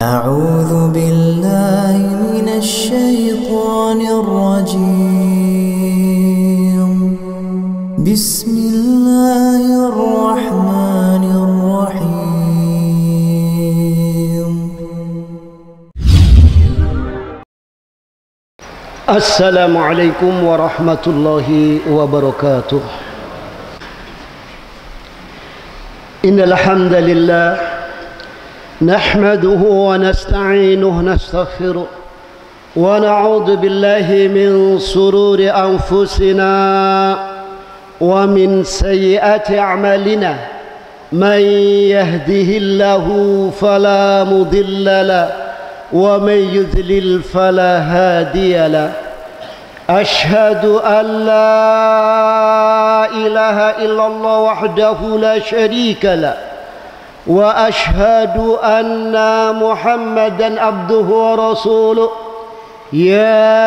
أعوذ بالله من الشيطان الرجيم بسم الله الرحمن الرحيم السلام عليكم ورحمة الله وبركاته. إن الحمد لله نحمده ونستعينه نستغفره ونعوذ بالله من شرور أنفسنا ومن سيئات أعمالنا من يهده الله فلا مضل له ومن يضلل فلا هادي له. أشهد أن لا إله إلا الله وحده لا شريك له وأشهد أن محمدا عبده ورسوله. يا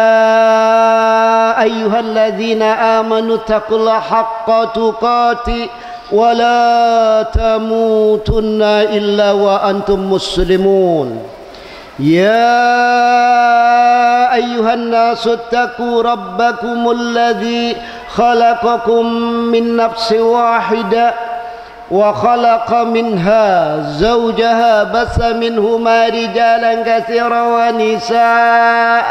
أيها الذين آمنوا اتقوا الله حق تقاته ولا تموتن إلا وأنتم مسلمون. يا أيها الناس اتقوا ربكم الذي خلقكم من نفس واحدة وخلق منها زوجها بث منهما رجالا كثيرا ونساء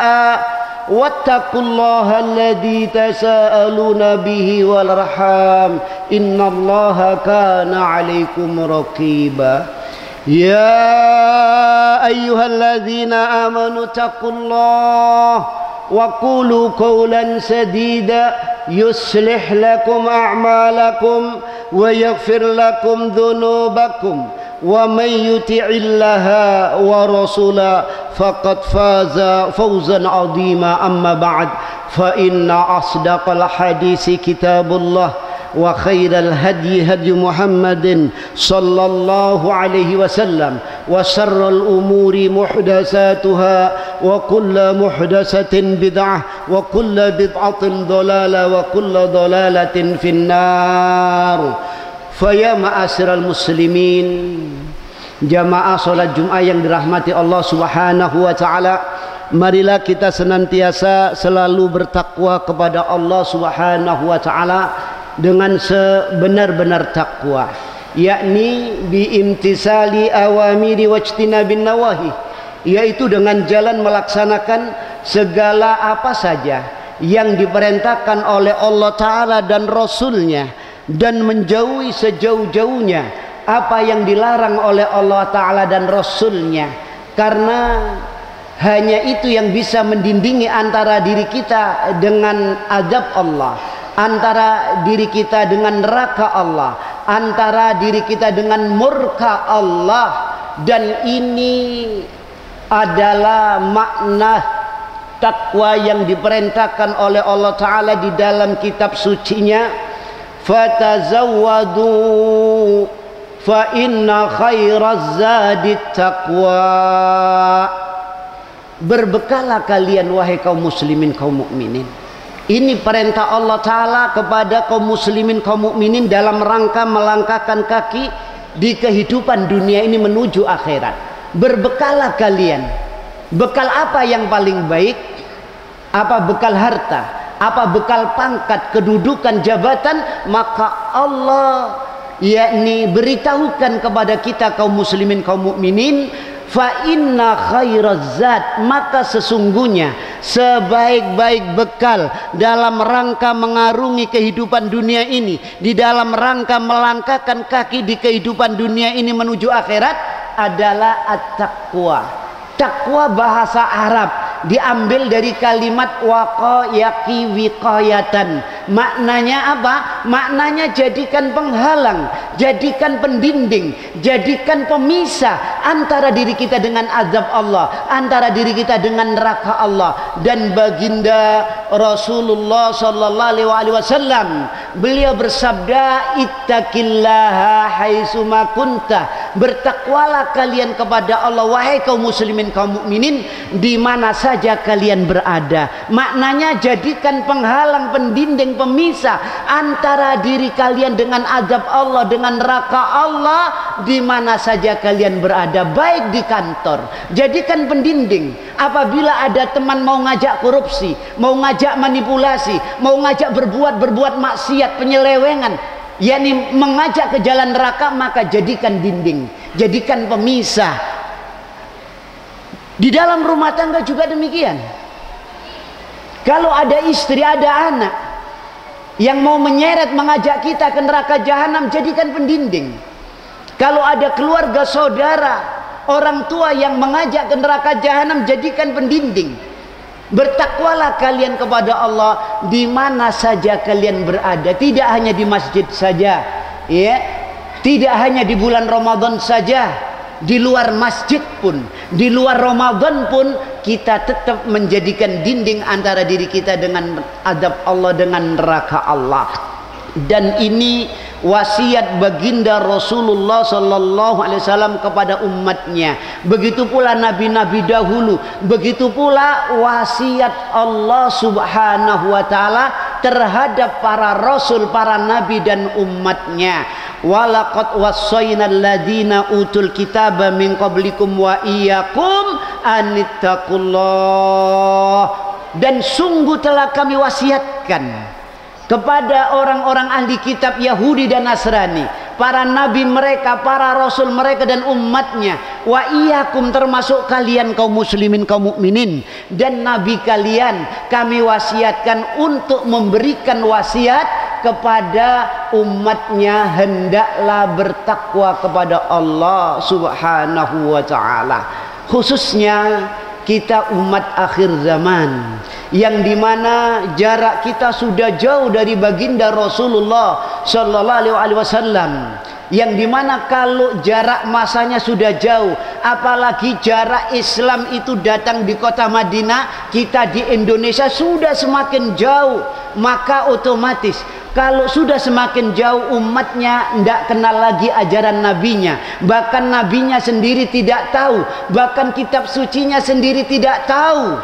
واتقوا الله الذي تساءلون به والأرحام إن الله كان عليكم رقيبا. يا أيها الذين آمنوا اتقوا الله وقولوا قولا سديدا يصلح لكم أعمالكم ويغفر لكم ذنوبكم ومن يطع الله ورسوله فقد فاز فوزا عظيما. أما بعد فإن أصدق الحديث كتاب الله وخير الهدي هدي محمد صلى الله عليه وسلم وشر الأمور محدثاتها وكل محدثة بدعة وكل بدعة ضلالة وكل ضلالة في النار. فيا معاشر المسلمين, jamaah salat Jumat yang dirahmati Allah Subhanahu wa taala, marilah kita senantiasa selalu bertakwa kepada Allah Subhanahu wa taala dengan sebenar-benar takwa, yakni biimtisali awamiri wajtinabin nawahi, yaitu dengan jalan melaksanakan segala apa saja yang diperintahkan oleh Allah Ta'ala dan Rasulnya, dan menjauhi sejauh-jauhnya apa yang dilarang oleh Allah Ta'ala dan Rasulnya, karena hanya itu yang bisa mendindingi antara diri kita dengan azab Allah, antara diri kita dengan neraka Allah, antara diri kita dengan murka Allah. Dan ini adalah makna takwa yang diperintahkan oleh Allah Ta'ala di dalam kitab sucinya, fatazawwadu fa inna khairaz zadit taqwa. Berbekalah kalian wahai kaum muslimin kaum mukminin. Ini perintah Allah Ta'ala kepada kaum muslimin kaum mukminin dalam rangka melangkahkan kaki di kehidupan dunia ini menuju akhirat. Berbekalah kalian. Bekal apa yang paling baik? Apa bekal harta? Apa bekal pangkat, kedudukan, jabatan? Maka Allah yakni beritahukan kepada kita kaum muslimin kaum mukminin, fa inna khairaz zat, maka sesungguhnya sebaik-baik bekal dalam rangka mengarungi kehidupan dunia ini, di dalam rangka melangkahkan kaki di kehidupan dunia ini menuju akhirat, adalah at-taqwa. Takwa bahasa Arab diambil dari kalimat waqayaqi wiqayatan. Maknanya apa? Maknanya jadikan penghalang, jadikan pendinding, jadikan pemisah antara diri kita dengan azab Allah, antara diri kita dengan neraka Allah. Dan baginda Rasulullah sallallahu alaihi wasallam beliau bersabda, ittaqillaha haitsuma kunta, bertakwalah kalian kepada Allah wahai kaum muslimin kaum mukminin di mana saja kalian berada. Maknanya jadikan penghalang, pendinding, pemisah antara diri kalian dengan azab Allah, dengan neraka Allah di mana saja kalian berada, baik di kantor. Jadikan pendinding. Apabila ada teman mau ngajak korupsi, mau ngajak manipulasi, mau ngajak berbuat maksiat, penyelewengan, yakni mengajak ke jalan neraka, maka jadikan dinding, jadikan pemisah. Di dalam rumah tangga juga demikian. Kalau ada istri, ada anak yang mau menyeret, mengajak kita ke neraka jahanam, jadikan pendinding. Kalau ada keluarga, saudara, orang tua yang mengajak ke neraka jahanam, jadikan pendinding. Bertakwalah kalian kepada Allah di mana saja kalian berada, tidak hanya di masjid saja, ya, tidak hanya di bulan Ramadan saja, di luar masjid pun, di luar Ramadan pun kita tetap menjadikan dinding antara diri kita dengan azab Allah, dengan neraka Allah. Dan ini wasiat baginda Rasulullah sallallahu alaihi wasallam kepada umatnya. Begitu pula nabi-nabi dahulu, begitu pula wasiat Allah Subhanahu wa taala terhadap para rasul, para nabi dan umatnya. Walaqad wassaynal ladzina utul kitaba min qablikum wa iyyakum anittaqullah. Dan sungguh telah kami wasiatkan kepada orang-orang ahli kitab Yahudi dan Nasrani, para nabi mereka, para rasul mereka dan umatnya, wa iyyakum, termasuk kalian kaum muslimin kaum mukminin, dan nabi kalian kami wasiatkan untuk memberikan wasiat kepada umatnya, hendaklah bertakwa kepada Allah Subhanahu wa taala. Khususnya kita umat akhir zaman, yang dimana jarak kita sudah jauh dari baginda Rasulullah Sallallahu Alaihi Wasallam, yang dimana kalau jarak masanya sudah jauh, apalagi jarak Islam itu datang di kota Madinah, kita di Indonesia sudah semakin jauh, maka otomatis kalau sudah semakin jauh umatnya tidak kenal lagi ajaran nabinya, bahkan nabinya sendiri tidak tahu, bahkan kitab sucinya sendiri tidak tahu.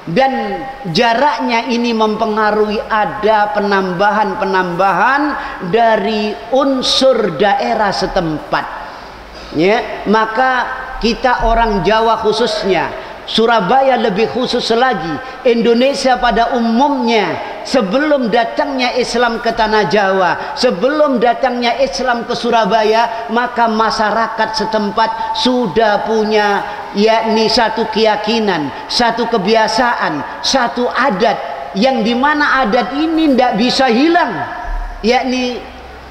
Dan jaraknya ini mempengaruhi ada penambahan dari unsur daerah setempat, ya. Maka kita orang Jawa khususnya, Surabaya lebih khusus lagi, Indonesia pada umumnya, sebelum datangnya Islam ke tanah Jawa, sebelum datangnya Islam ke Surabaya, maka masyarakat setempat sudah punya yakni satu keyakinan, satu kebiasaan, satu adat, yang dimana adat ini tidak bisa hilang, yakni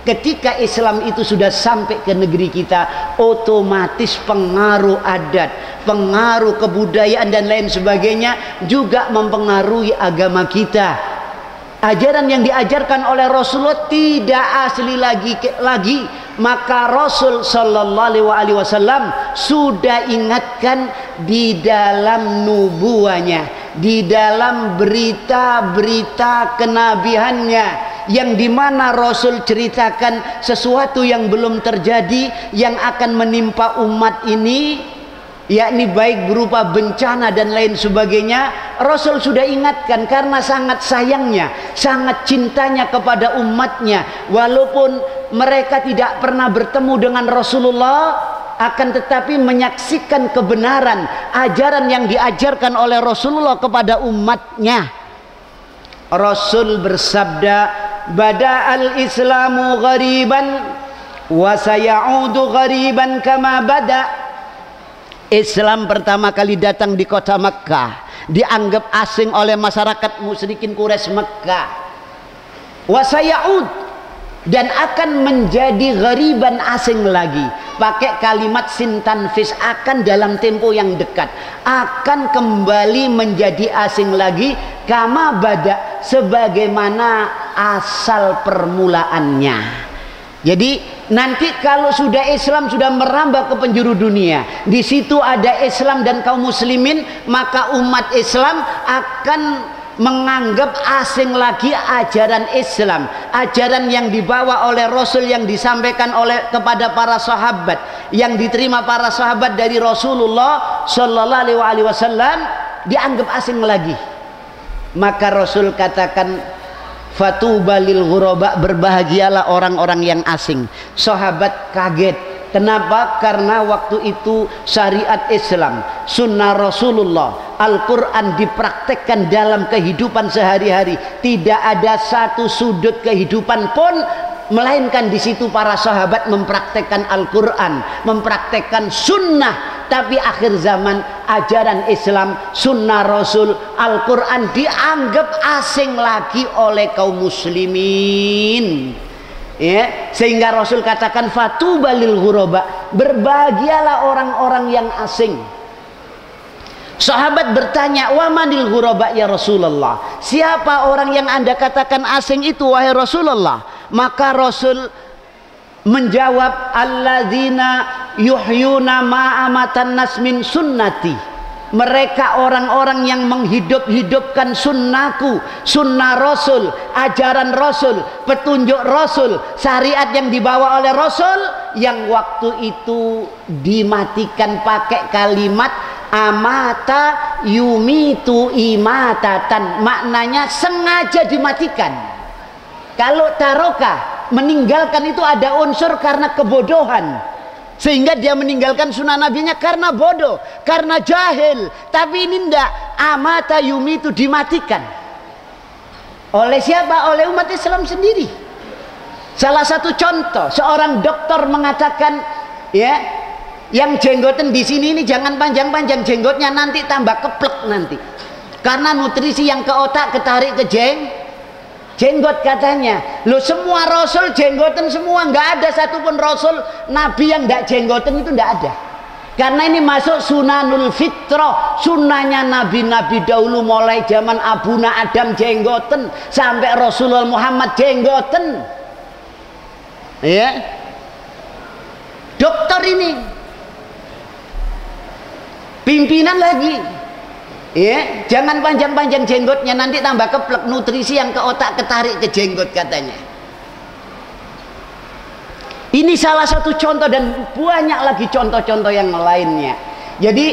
ketika Islam itu sudah sampai ke negeri kita, otomatis pengaruh adat, pengaruh kebudayaan dan lain sebagainya juga mempengaruhi agama kita. Ajaran yang diajarkan oleh Rasulullah tidak asli lagi, maka Rasul Sallallahu Alaihi Wasallam sudah ingatkan di dalam nubuahnya, di dalam berita-berita kenabiannya, yang dimana Rasul ceritakan sesuatu yang belum terjadi yang akan menimpa umat ini, yakni baik berupa bencana dan lain sebagainya. Rasul sudah ingatkan karena sangat sayangnya, sangat cintanya kepada umatnya, walaupun mereka tidak pernah bertemu dengan Rasulullah, akan tetapi menyaksikan kebenaran ajaran yang diajarkan oleh Rasulullah kepada umatnya. Rasul bersabda, bada'al islamu ghariban wa sayaudu ghariban kama bada'. Islam pertama kali datang di kota Mekkah, dianggap asing oleh masyarakat musyrikin Quraisy Mekkah. Wa sayaud, dan akan menjadi ghariban, asing lagi. Pakai kalimat sintanfis, akan dalam tempo yang dekat akan kembali menjadi asing lagi, kama bada, sebagaimana asal permulaannya. Jadi nanti kalau sudah Islam sudah merambah ke penjuru dunia, di situ ada Islam dan kaum muslimin, maka umat Islam akan menganggap asing lagi ajaran Islam, ajaran yang dibawa oleh Rasul, yang disampaikan kepada para sahabat, yang diterima para sahabat dari Rasulullah Shallallahu Alaihi Wasallam, dianggap asing lagi. Maka Rasul katakan, fatuba lil ghuraba, berbahagialah orang-orang yang asing. Sahabat kaget. Kenapa? Karena waktu itu syariat Islam, sunnah Rasulullah, Al-Quran dipraktekkan dalam kehidupan sehari-hari. Tidak ada satu sudut kehidupan pun melainkan di situ para sahabat mempraktekkan Al-Quran, mempraktekkan sunnah. Tapi akhir zaman ajaran Islam, sunnah Rasul, Al-Quran dianggap asing lagi oleh kaum muslimin. Ya, sehingga Rasul katakan fatuba lil ghuraba, berbahagialah orang-orang yang asing. Sahabat bertanya, wa manil ghuraba ya Rasulullah, siapa orang yang Anda katakan asing itu wahai Rasulullah? Maka Rasul menjawab, alladzina yuhyuna ma'amatan nas min sunnati, mereka orang-orang yang menghidup-hidupkan sunnahku, sunnah Rasul, ajaran Rasul, petunjuk Rasul, syariat yang dibawa oleh Rasul, yang waktu itu dimatikan pakai kalimat amata yumitu imatatan, maknanya sengaja dimatikan. Kalau taroka, meninggalkan itu ada unsur karena kebodohan, sehingga dia meninggalkan sunnah nabinya karena bodoh, karena jahil. Tapi ini ndak, amata yumi itu dimatikan. Oleh siapa? Oleh umat Islam sendiri. Salah satu contoh, seorang dokter mengatakan, ya, yang jenggotan di sini ini jangan panjang-panjang jenggotnya, nanti tambah keplek nanti. Karena nutrisi yang ke otak ketarik ke jenggot katanya. Lo semua Rasul jenggotan semua, nggak ada satupun Rasul Nabi yang nggak jenggotan, itu nggak ada. Karena ini masuk sunanul fitrah, sunnahnya nabi-nabi dahulu, mulai zaman Abuna Adam jenggotan sampai Rasulullah Muhammad jenggotan. Ya, dokter ini pimpinan lagi. Ya, jangan panjang-panjang jenggotnya, nanti tambah keplek, nutrisi yang ke otak ketarik ke jenggot katanya. Ini salah satu contoh, dan banyak lagi contoh-contoh yang lainnya. Jadi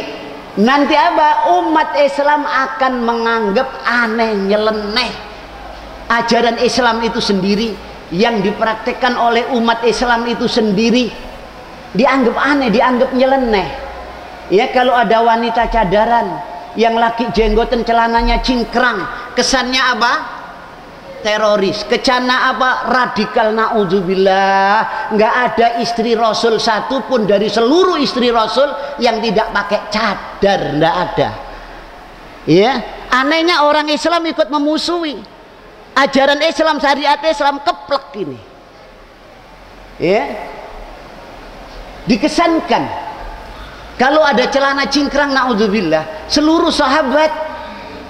nanti apa? Umat Islam akan menganggap aneh, nyeleneh ajaran Islam itu sendiri, yang dipraktikkan oleh umat Islam itu sendiri, dianggap aneh, dianggap nyeleneh. Ya, kalau ada wanita cadaran, yang laki jenggotan celananya cingkrang, kesannya apa? Teroris. Kecana apa? Radikal, naudzubillah. Nggak ada istri Rasul satupun dari seluruh istri Rasul yang tidak pakai cadar, nggak ada. Ya, anehnya orang Islam ikut memusuhi ajaran Islam, syariat Islam, keplek ini. Ya, dikesankan kalau ada celana cingkrang, naudzubillah, seluruh sahabat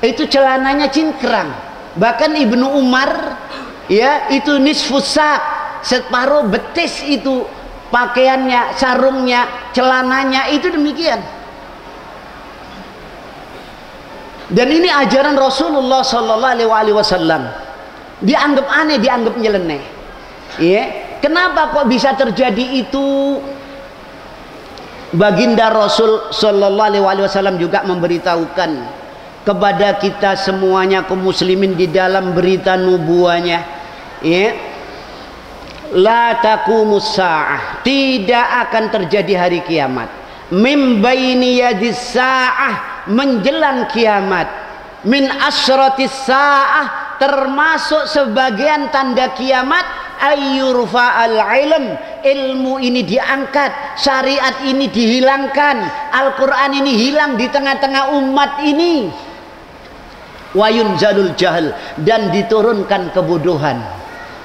itu celananya cingkrang. Bahkan Ibnu Umar, ya, itu nisfus sak, separuh betis itu pakaiannya, sarungnya, celananya, itu demikian. Dan ini ajaran Rasulullah Sallallahu Alaihi Wasallam. Dianggap aneh, dianggap nyeleneh. Ya, kenapa kok bisa terjadi itu? Baginda Rasul Sallallahu Alaihi Wasallam juga memberitahukan kepada kita semuanya, kaum muslimin, di dalam berita nubuahnya, ya, la taqumus sa'ah, tidak akan terjadi hari kiamat, mim baini yadis sa'ah, menjelang kiamat, min asratis sa'ah, termasuk sebagian tanda kiamat, ayyurfa al-ilm, ilmu ini diangkat, syariat ini dihilangkan, Al-Quran ini hilang di tengah-tengah umat ini, wayunzalul jahl, dan diturunkan kebodohan.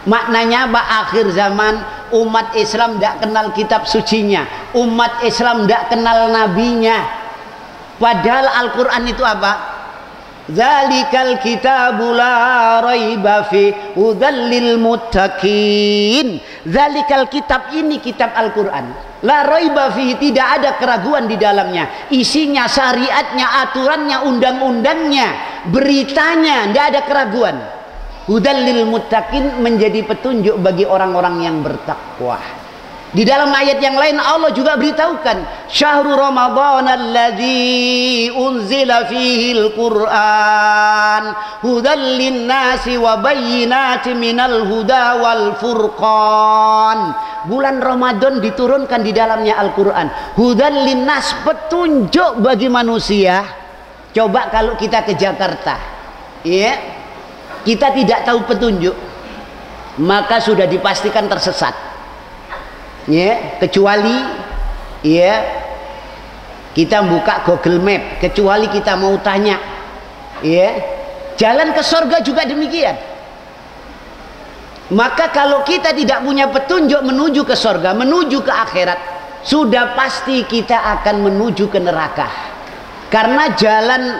Maknanya apa? Akhir zaman umat Islam tidak kenal kitab sucinya, umat Islam tidak kenal nabinya. Padahal Al-Quran itu apa? Zalikal kitabu la raiba fi hudzal lil muttaqin. Zalikal kitab, ini kitab Al-Quran, la raiba fi, tidak ada keraguan di dalamnya, isinya, syariatnya, aturannya, undang-undangnya, beritanya, tidak ada keraguan. Hudal lil muttaqin, menjadi petunjuk bagi orang-orang yang bertakwa. Di dalam ayat yang lain Allah juga beritahukan, syahrul ramadhan alladzi unzila fihi al-Qur'an hudal linnasi wa bayyinatin minal huda wal furqan. Bulan Ramadan diturunkan di dalamnya Al-Qur'an, hudal linnas, petunjuk bagi manusia. Coba kalau kita ke Jakarta, ya, kita tidak tahu petunjuk, maka sudah dipastikan tersesat. Ya, kecuali ya kita buka Google Map, kecuali kita mau tanya, ya, jalan ke surga juga demikian. Maka kalau kita tidak punya petunjuk menuju ke surga, menuju ke akhirat, sudah pasti kita akan menuju ke neraka. Karena jalan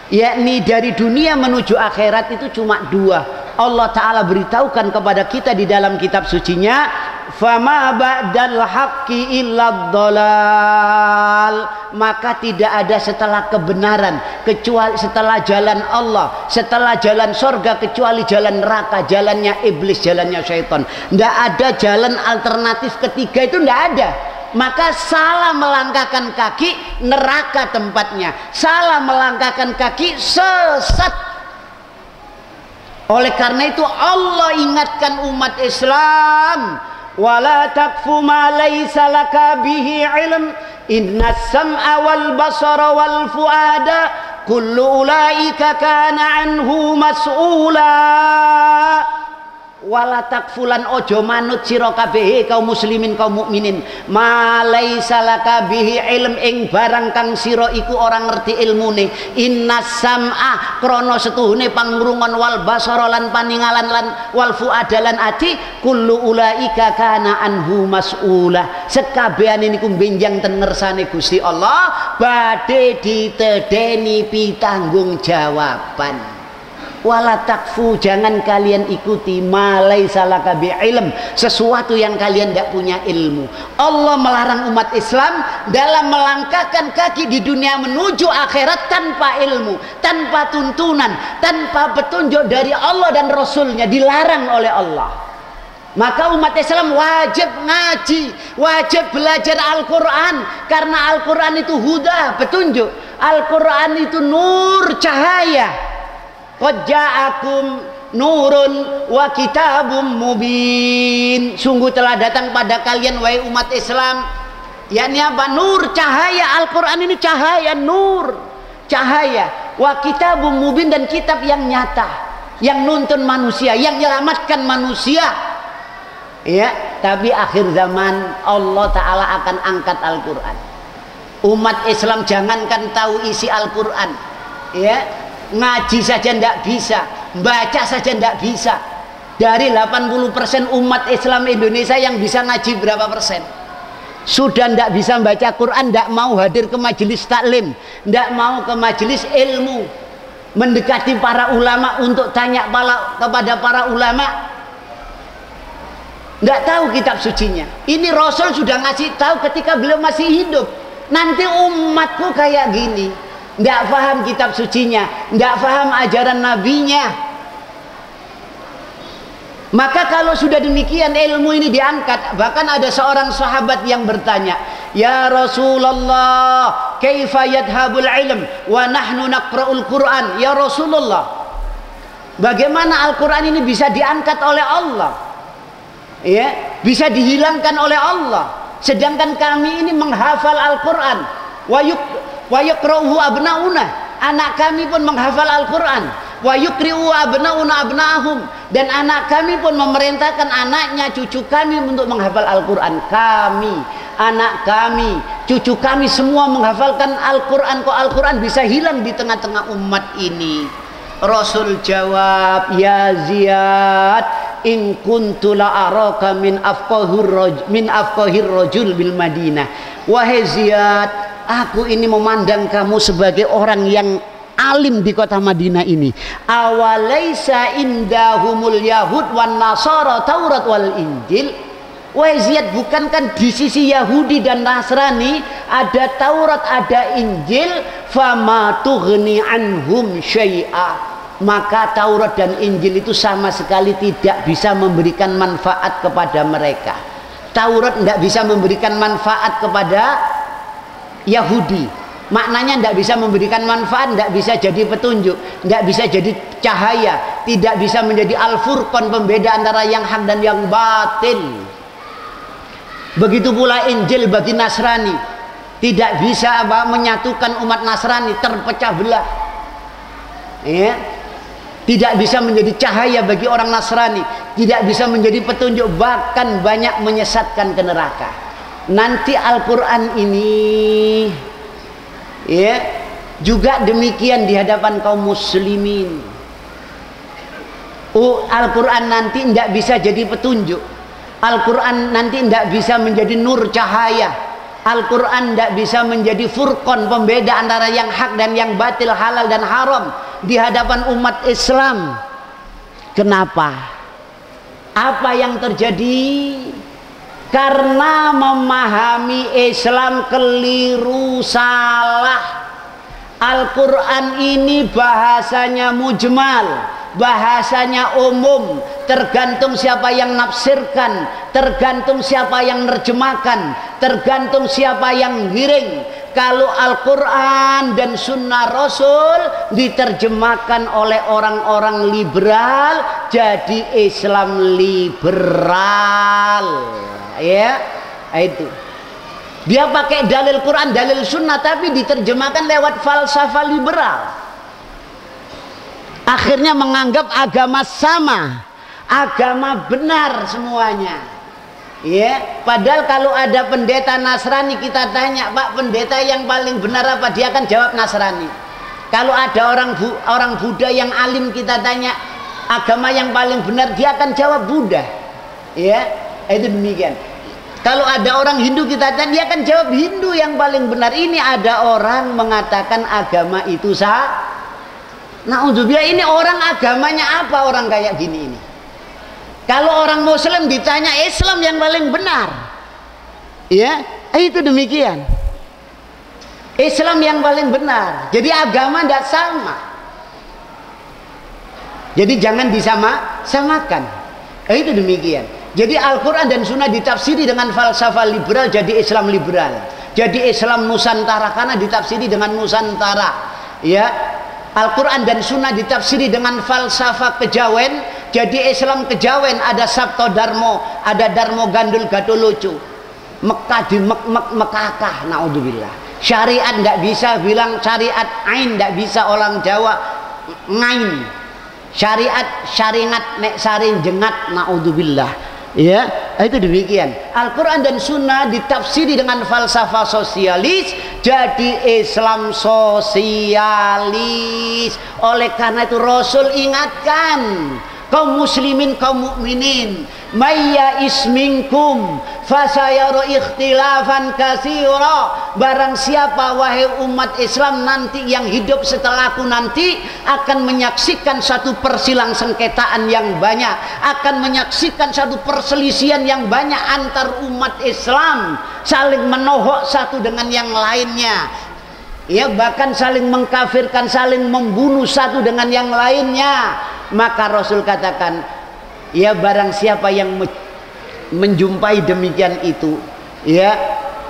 yakni dari dunia menuju akhirat itu cuma dua. Allah Ta'ala beritahukan kepada kita di dalam kitab sucinya, fama ba'dal haqqi illa dhalal, maka tidak ada setelah kebenaran kecuali setelah jalan Allah, setelah jalan surga kecuali jalan neraka, jalannya iblis, jalannya syaitan. Tidak ada jalan alternatif ketiga, itu tidak ada. Maka salah melangkahkan kaki, neraka tempatnya. Salah melangkahkan kaki, sesat. Oleh karena itu Allah ingatkan umat Islam, wala takfu ma laysa laka bihi ilm inna sam'a wal basara wal fuada kullu ulaika kana anhu mas'ula. Wala takfulan, ojo manut sira kabeh kaum muslimin kaum mukminin, ma laisa laka bihi ilm, ing barang kang sira iku ora ngerti ilmune. Inna sam'a, krana setuhune pangrungon, wal basara lan paningalan, lan wal fuada lan ati, kullu ulaika kana anhu mas'ula, sekabehane niku benjang ten ngersane Gusti Allah, badhe ditedeni pitanggung jawaban. Wala takfu, jangan kalian ikuti malai salaka bi ilm, sesuatu yang kalian tidak punya ilmu. Allah melarang umat Islam dalam melangkahkan kaki di dunia menuju akhirat tanpa ilmu, tanpa tuntunan, tanpa petunjuk dari Allah dan Rasulnya, dilarang oleh Allah. Maka umat Islam wajib ngaji, wajib belajar Al-Quran, karena Al-Quran itu huda, petunjuk. Al-Quran itu nur, cahaya. Qad ja'akum nurun wa kitabum mubin, sungguh telah datang pada kalian wahai umat Islam, yakni apa? Nur, cahaya. Al-Quran ini cahaya, nur, cahaya. Wa kitabum mubin, dan kitab yang nyata, yang nuntun manusia, yang menyelamatkan manusia. Ya, tapi akhir zaman Allah Ta'ala akan angkat Al-Quran. Umat Islam jangankan tahu isi Al-Quran, ya, ngaji saja tidak bisa, baca saja tidak bisa. Dari 80% umat Islam Indonesia yang bisa ngaji berapa persen? Sudah tidak bisa baca Quran, tidak mau hadir ke majelis taklim, tidak mau ke majelis ilmu, mendekati para ulama untuk tanya kepada para ulama, tidak tahu kitab sucinya. Ini Rasul sudah ngasih tahu ketika beliau masih hidup, nanti umatku kayak gini, tidak paham kitab sucinya, tidak paham ajaran nabinya. Maka kalau sudah demikian ilmu ini diangkat, bahkan ada seorang sahabat yang bertanya, ya Rasulullah, kaifa yadhabul ilm wa nahnu naqra'ul Quran? Ya Rasulullah, bagaimana Al-Quran ini bisa diangkat oleh Allah, ya, bisa dihilangkan oleh Allah, sedangkan kami ini menghafal Al-Quran. Wa yuqra'uhu abnauna, anak kami pun menghafal Al-Quran. Wa yukri'u abnauna abna'ahum, dan anak kami pun memerintahkan anaknya, cucu kami untuk menghafal Al-Quran. Kami, anak kami, cucu kami semua menghafalkan Al-Quran. Kok Al-Quran bisa hilang di tengah-tengah umat ini? Rasul jawab, ya Ziyad, in kuntu la araka min afqahir rajul bil Madinah. Wahai Ziyad, aku ini memandang kamu sebagai orang yang alim di kota Madinah ini. Awalaisa indahumul yahud wan nasara Taurat wal Injil. Wahai Ziyad, bukankah di sisi Yahudi dan Nasrani ada Taurat, ada Injil? Fama tughni anhum syai'a. Maka Taurat dan Injil itu sama sekali tidak bisa memberikan manfaat kepada mereka. Taurat tidak bisa memberikan manfaat kepada Yahudi. Maknanya tidak bisa memberikan manfaat, tidak bisa jadi petunjuk, tidak bisa jadi cahaya, tidak bisa menjadi al-furqan, pembeda antara yang hak dan yang batil. Begitu pula Injil bagi Nasrani, tidak bisa menyatukan umat Nasrani, terpecah belah. Ya. Tidak bisa menjadi cahaya bagi orang Nasrani, tidak bisa menjadi petunjuk, bahkan banyak menyesatkan ke neraka. Nanti Al-Quran ini ya juga demikian di hadapan kaum muslimin. Al-Quran nanti tidak bisa jadi petunjuk, Al-Quran nanti tidak bisa menjadi nur cahaya, Al-Quran tidak bisa menjadi furqan, pembeda antara yang hak dan yang batil, halal dan haram di hadapan umat Islam. Kenapa? Apa yang terjadi? Karena memahami Islam keliru, salah. Al-Quran ini bahasanya mujmal, bahasanya umum, tergantung siapa yang nafsirkan, tergantung siapa yang nerjemahkan, tergantung siapa yang giring. Kalau Al-Quran dan Sunnah Rasul diterjemahkan oleh orang-orang liberal, jadi Islam liberal. Ya, itu. Dia pakai dalil Quran, dalil Sunnah, tapi diterjemahkan lewat falsafah liberal. Akhirnya menganggap agama sama, agama benar semuanya. Ya, padahal kalau ada pendeta Nasrani kita tanya, Pak, pendeta yang paling benar apa? Dia akan jawab Nasrani. Kalau ada orang Buddha yang alim kita tanya, agama yang paling benar, dia akan jawab Buddha. Ya, itu demikian. Kalau ada orang Hindu kita tanya, dia akan jawab Hindu yang paling benar. Ini ada orang mengatakan agama itu sah. Na'udzubillah, ini orang agamanya apa orang kayak gini ini? Kalau orang Muslim ditanya Islam yang paling benar, ya itu demikian. Islam yang paling benar. Jadi agama tidak sama. Jadi jangan disamakan. Itu demikian. Jadi Al-Quran dan Sunnah ditafsiri dengan falsafah liberal, jadi Islam liberal. Jadi Islam Nusantara karena ditafsiri dengan Nusantara. Ya, Al-Quran dan Sunnah ditafsiri dengan falsafah kejawen, jadi Islam kejawen. Ada Sabto Darmo, ada Darmo Gandul Gatul Lucu, Mekah di Mekakah, naudzubillah. Syariat tidak bisa bilang syariat ain, tidak bisa orang Jawa ngain. Syariat syaringat nek saring jengat, naudzubillah. Ya, itu demikian. Al-Quran dan Sunnah ditafsiri dengan falsafah sosialis, jadi Islam sosialis. Oleh karena itu Rasul ingatkan kaum muslimin, kaum mukminin, mayya isminkum fasayara ikhtilafan katsira. Barang siapa wahai umat Islam nanti yang hidup setelahku nanti akan menyaksikan satu persilang sengketaan yang banyak, akan menyaksikan satu perselisihan yang banyak antar umat Islam, saling menohok satu dengan yang lainnya. Ya, bahkan saling mengkafirkan, saling membunuh satu dengan yang lainnya. Maka Rasul katakan, ya barang siapa yang menjumpai demikian itu, ya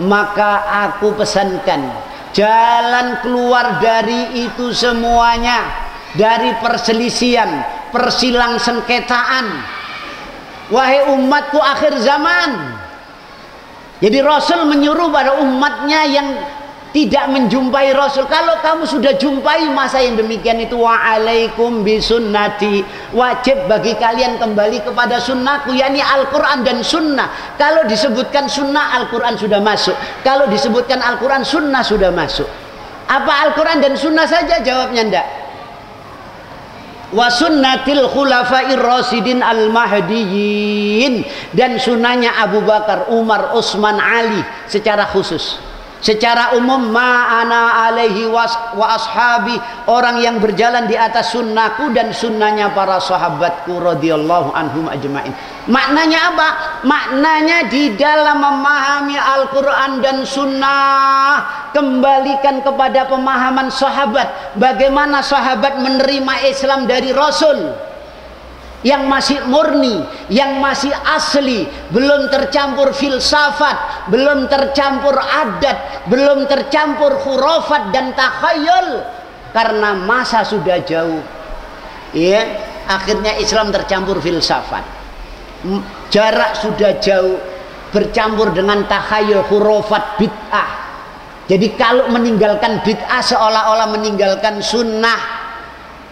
maka aku pesankan jalan keluar dari itu semuanya, dari perselisihan, persilang sengketaan. Wahai umatku akhir zaman. Jadi Rasul menyuruh pada umatnya yang tidak menjumpai Rasul, kalau kamu sudah jumpai masa yang demikian itu, wa'alaikum bisunnati, wajib bagi kalian kembali kepada sunnahku, yakni Al-Quran dan Sunnah. Kalau disebutkan Sunnah, Al-Quran sudah masuk. Kalau disebutkan Al-Quran, Sunnah sudah masuk. Apa Al-Quran dan Sunnah saja? Jawabnya enggak. Wa sunnatil khulafair rasidin al-mahdiyyin, dan sunnahnya Abu Bakar, Umar, Utsman, Ali secara khusus. Secara umum ma'ana alaihi wa ashabi, orang yang berjalan di atas sunnahku dan sunnahnya para sahabatku radhiyallahu anhum ajmain. Maknanya apa? Maknanya di dalam memahami Al-Quran dan sunnah, kembalikan kepada pemahaman sahabat. Bagaimana sahabat menerima Islam dari Rasul yang masih murni, yang masih asli, belum tercampur filsafat, belum tercampur adat, belum tercampur khurafat dan takhayul. Karena masa sudah jauh, ya, akhirnya Islam tercampur filsafat. Jarak sudah jauh, bercampur dengan takhayul, khurafat, bid'ah. Jadi kalau meninggalkan bid'ah seolah-olah meninggalkan sunnah.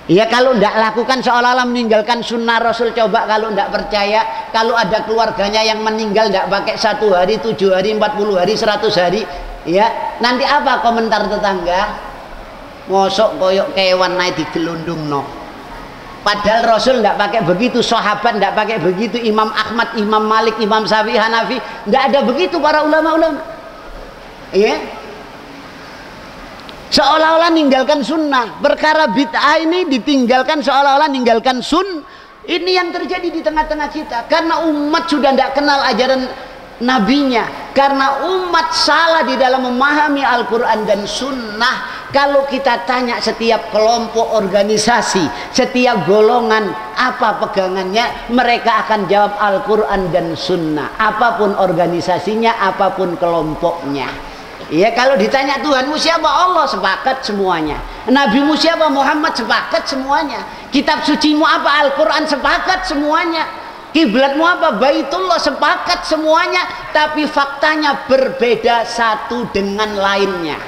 Ya, kalau tidak lakukan seolah-olah meninggalkan sunnah Rasul. Coba kalau tidak percaya, kalau ada keluarganya yang meninggal tidak pakai 1 hari, 7 hari, 40 hari, 100 hari, ya, nanti apa komentar tetangga? Ngosok koyok kewan naik digelundung no. Padahal Rasul tidak pakai begitu, sahabat tidak pakai begitu, Imam Ahmad, Imam Malik, Imam Syafi'i, Hanafi tidak ada begitu para ulama-ulama. Ya, seolah-olah meninggalkan sunnah. Perkara bid'ah ini ditinggalkan seolah-olah meninggalkan ini yang terjadi di tengah-tengah kita. Karena umat sudah tidak kenal ajaran nabinya, karena umat salah di dalam memahami Al-Quran dan sunnah. Kalau kita tanya setiap kelompok organisasi, setiap golongan apa pegangannya, mereka akan jawab Al-Quran dan sunnah, apapun organisasinya, apapun kelompoknya. Ya, kalau ditanya Tuhanmu siapa? Allah, sepakat semuanya. Nabimu siapa? Muhammad, sepakat semuanya. Kitab sucimu apa? Al-Quran, sepakat semuanya. Kiblatmu apa? Baitullah, sepakat semuanya. Tapi faktanya berbeda satu dengan lainnya.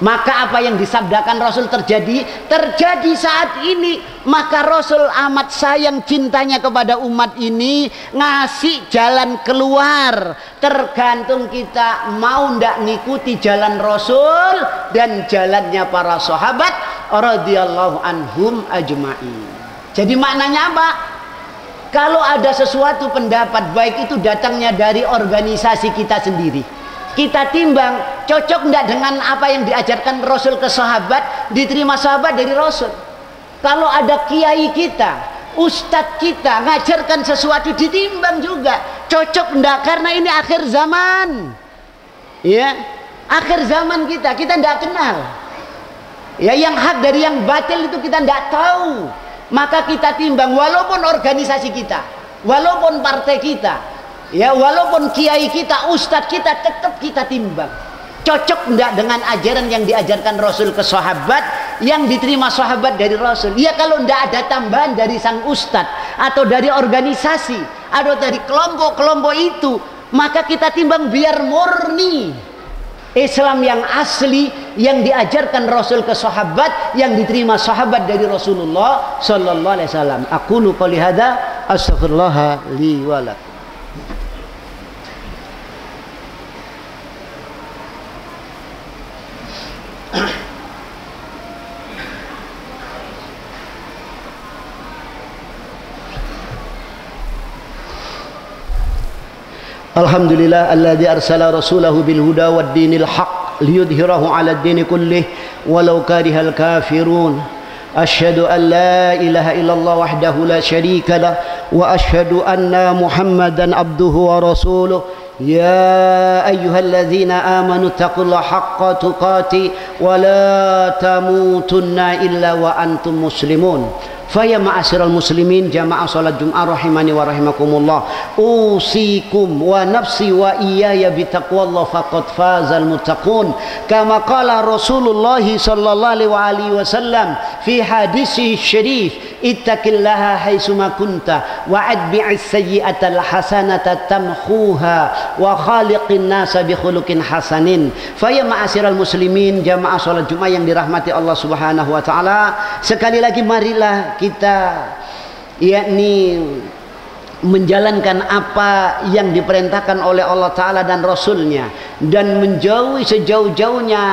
Maka apa yang disabdakan Rasul terjadi saat ini. Maka Rasul amat sayang cintanya kepada umat ini, ngasih jalan keluar. Tergantung kita mau ndak ngikuti jalan Rasul dan jalannya para sahabat radhiyallahu anhum ajmain. Jadi maknanya apa? Kalau ada sesuatu pendapat baik itu datangnya dari organisasi kita sendiri, kita timbang cocok enggak dengan apa yang diajarkan Rasul ke sahabat, diterima sahabat dari Rasul. Kalau ada kiai kita, ustadz kita ngajarkan sesuatu, ditimbang juga cocok enggak, karena ini akhir zaman. Ya, akhir zaman kita enggak kenal. Ya, yang hak dari yang batil itu kita enggak tahu. Maka kita timbang, walaupun organisasi kita, walaupun partai kita, ya, walaupun kiai kita, ustadz kita, tetap kita timbang cocok enggak dengan ajaran yang diajarkan Rasul ke sahabat, yang diterima sahabat dari Rasul. Ya, kalau enggak ada tambahan dari sang ustadz atau dari organisasi atau dari kelompok-kelompok itu, maka kita timbang biar murni Islam yang asli yang diajarkan Rasul ke sahabat, yang diterima sahabat dari Rasulullah sallallahu alaihi wasallam. Aqulu qouli hadza astaghfirullah li wa lakum. Alhamdulillah alladzi arsala rasulahu bil huda wad dinil haq liyudhhirahu 'ala ad-din kullih walau karihal kafirun. Asyhadu an la ilaha illallah wahdahu la syarika lah wa asyhadu anna Muhammadan abduhu wa rasuluh. Ya ayyuhalladzina amanu taqullaha haqqa tuqatih wa la tamutunna illa wa antum muslimun. Faya ma'asyiral muslimin jamaah salat Jumat rahimani wa rahimakumullah, usikum wa nafsi wa iyaya bitaqwallah faqad fazal muttaqun, kama qala Rasulullah sallallahu alaihi wasallam fi hadisi syarif, ittaqillaha haitsuma kunta wa adbi'is sayyi'atal hasanata tamhuha wa khaliqin nasa bi khuluqin hasanin. Faya ma'asyiral muslimin jamaah salat Jumat yang dirahmati Allah Subhanahu wa taala, sekali lagi marilah kita yakni menjalankan apa yang diperintahkan oleh Allah Ta'ala dan Rasulnya, dan menjauhi sejauh-jauhnya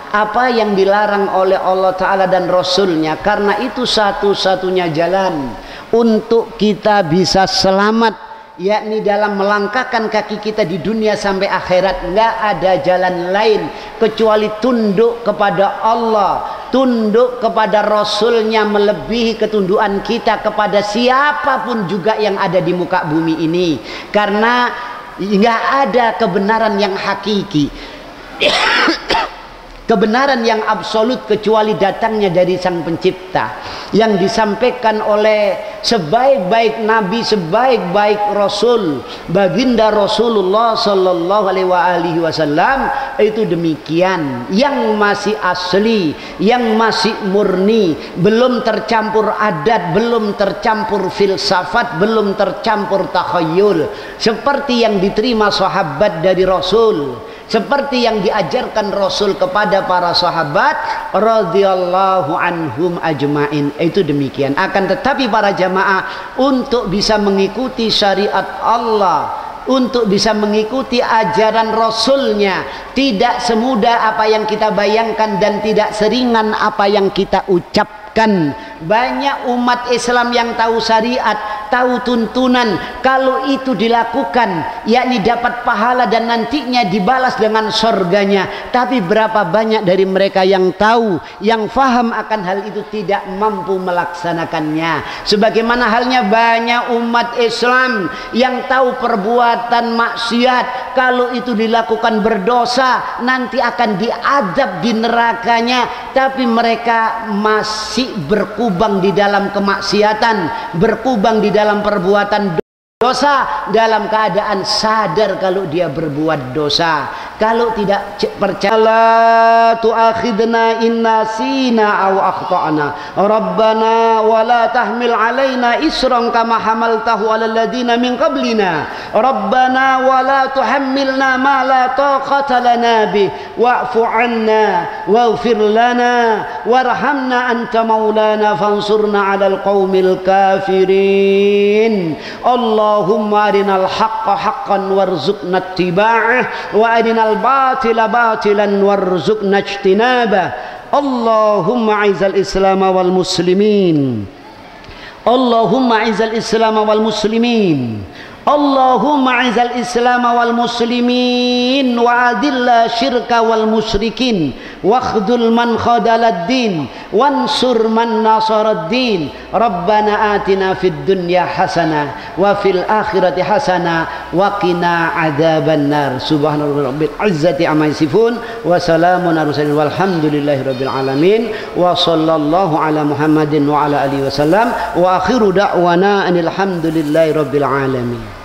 apa yang dilarang oleh Allah Ta'ala dan Rasulnya, karena itu satu-satunya jalan untuk kita bisa selamat yakni dalam melangkahkan kaki kita di dunia sampai akhirat, nggak ada jalan lain kecuali tunduk kepada Allah, tunduk kepada Rasulnya, melebihi ketundukan kita kepada siapapun juga yang ada di muka bumi ini, karena nggak ada kebenaran yang hakiki kebenaran yang absolut kecuali datangnya dari Sang Pencipta, yang disampaikan oleh sebaik-baik nabi, sebaik-baik rasul, baginda Rasulullah sallallahu alaihi wasallam. Itu demikian, yang masih asli, yang masih murni, belum tercampur adat, belum tercampur filsafat, belum tercampur takhayul, seperti yang diterima sahabat dari Rasul, seperti yang diajarkan Rasul kepada para sahabat radhiyallahu anhum ajmain. Itu demikian. Akan tetapi para jamaah, untuk bisa mengikuti syariat Allah, untuk bisa mengikuti ajaran Rasulnya, tidak semudah apa yang kita bayangkan dan tidak seringan apa yang kita ucapkan. Banyak umat Islam yang tahu syariat, tahu tuntunan, kalau itu dilakukan yakni dapat pahala dan nantinya dibalas dengan surganya. Tapi berapa banyak dari mereka yang tahu, yang faham akan hal itu, tidak mampu melaksanakannya. Sebagaimana halnya banyak umat Islam yang tahu perbuatan maksiat, kalau itu dilakukan berdosa, nanti akan diadab di nerakanya, tapi mereka masih berkubang di dalam kemaksiatan, berkubang di dalam perbuatan dosa, dalam keadaan sadar kalau dia berbuat dosa. Kalau tidak percaya, la tu'akhidna in nasina aw akhtana rabbana wa la tahmil alaina isran kama hamaltahu alal ladina min qablina rabbana wa la tuhammilna ma la taqata lana bih wa'fu 'anna waghfir lana warhamna anta maulana fansurna 'alal qaumil kafirin. Allahumma arinal haqqa haqqan warzuqna ittiba'ah wa arinal batila batilan warzuqna ijtinabah. Allahumma aizal islam wal muslimin, Allahumma aizal islam wal muslimin, Allahumma aizal islam wal muslimin wa adilla syirka wal musyrikin wakhdul man khadalad din wansur man nasarad din. Rabbana atina fid dunya hasanah wa fil akhirati hasanah wa qina adzaban nar. Subhana rabbil izzati amma yasifun wa salamun ala mursalin walhamdulillahi rabbil alamin wa sallallahu ala Muhammadin wa ala alihi wasallam wa akhiru da'wana anil hamdulillahi rabbil alamin.